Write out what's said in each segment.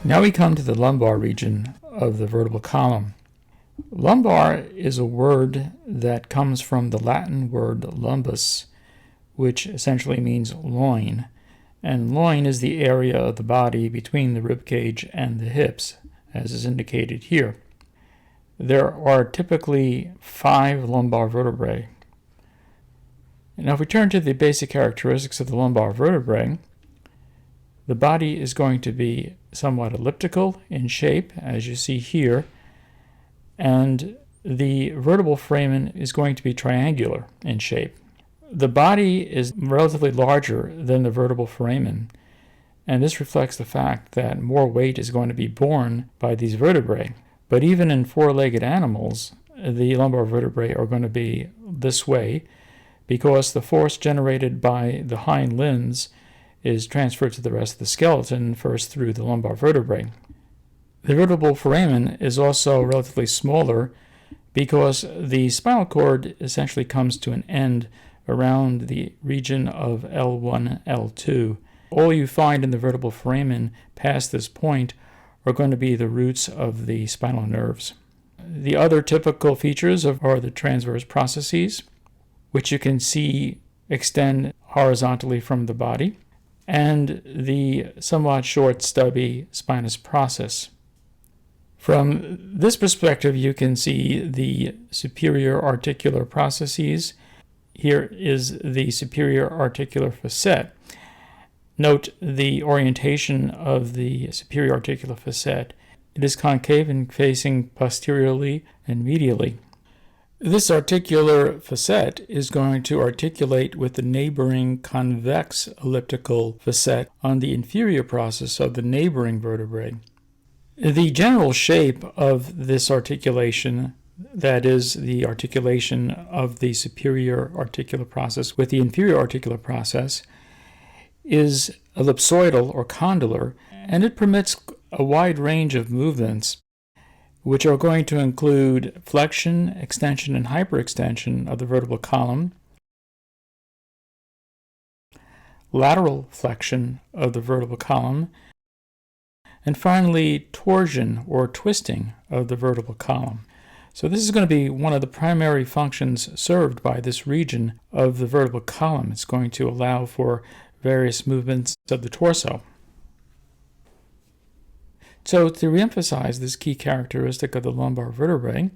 Now we come to the lumbar region of the vertebral column. Lumbar is a word that comes from the Latin word lumbus, which essentially means loin. And loin is the area of the body between the rib cage and the hips, as is indicated here. There are typically 5 lumbar vertebrae. Now if we turn to the basic characteristics of the lumbar vertebrae, the body is going to be somewhat elliptical in shape, as you see here, and the vertebral foramen is going to be triangular in shape. The body is relatively larger than the vertebral foramen, and this reflects the fact that more weight is going to be borne by these vertebrae. But even in 4-legged animals, the lumbar vertebrae are going to be this way because the force generated by the hind limbs is transferred to the rest of the skeleton, first through the lumbar vertebrae. The vertebral foramen is also relatively smaller because the spinal cord essentially comes to an end around the region of L1, L2. All you find in the vertebral foramen past this point are going to be the roots of the spinal nerves. The other typical features are the transverse processes, which you can see extend horizontally from the body, and the somewhat short, stubby spinous process. From this perspective, you can see the superior articular processes. Here is the superior articular facet. Note the orientation of the superior articular facet. It is concave and facing posteriorly and medially. This articular facet is going to articulate with the neighboring convex elliptical facet on the inferior process of the neighboring vertebrae. The general shape of this articulation, that is, the articulation of the superior articular process with the inferior articular process, is ellipsoidal or condylar, and it permits a wide range of movements, which are going to include flexion, extension, and hyperextension of the vertebral column, lateral flexion of the vertebral column, and finally torsion or twisting of the vertebral column. So this is going to be one of the primary functions served by this region of the vertebral column. It's going to allow for various movements of the torso. So to reemphasize this key characteristic of the lumbar vertebrae,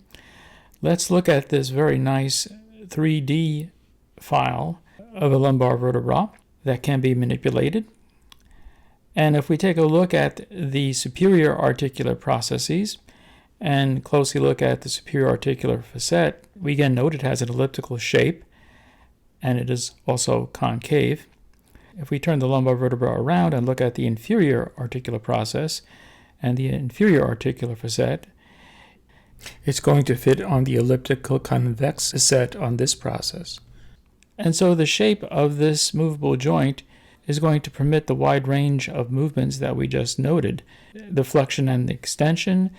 let's look at this very nice 3D file of a lumbar vertebra that can be manipulated. And if we take a look at the superior articular processes and closely look at the superior articular facet, we again note it has an elliptical shape and it is also concave. If we turn the lumbar vertebra around and look at the inferior articular process and the inferior articular facet, it's going to fit on the elliptical convex facet on this process. And so the shape of this movable joint is going to permit the wide range of movements that we just noted, the flexion and the extension,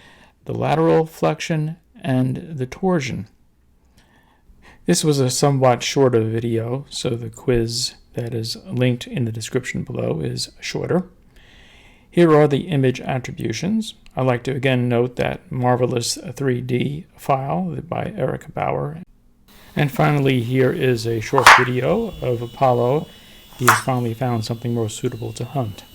the lateral flexion, and the torsion. This was a somewhat shorter video, so the quiz that is linked in the description below is shorter. Here are the image attributions. I'd like to again note that marvelous 3D file by Eric Bauer. And finally, here is a short video of Apollo. He has finally found something more suitable to hunt.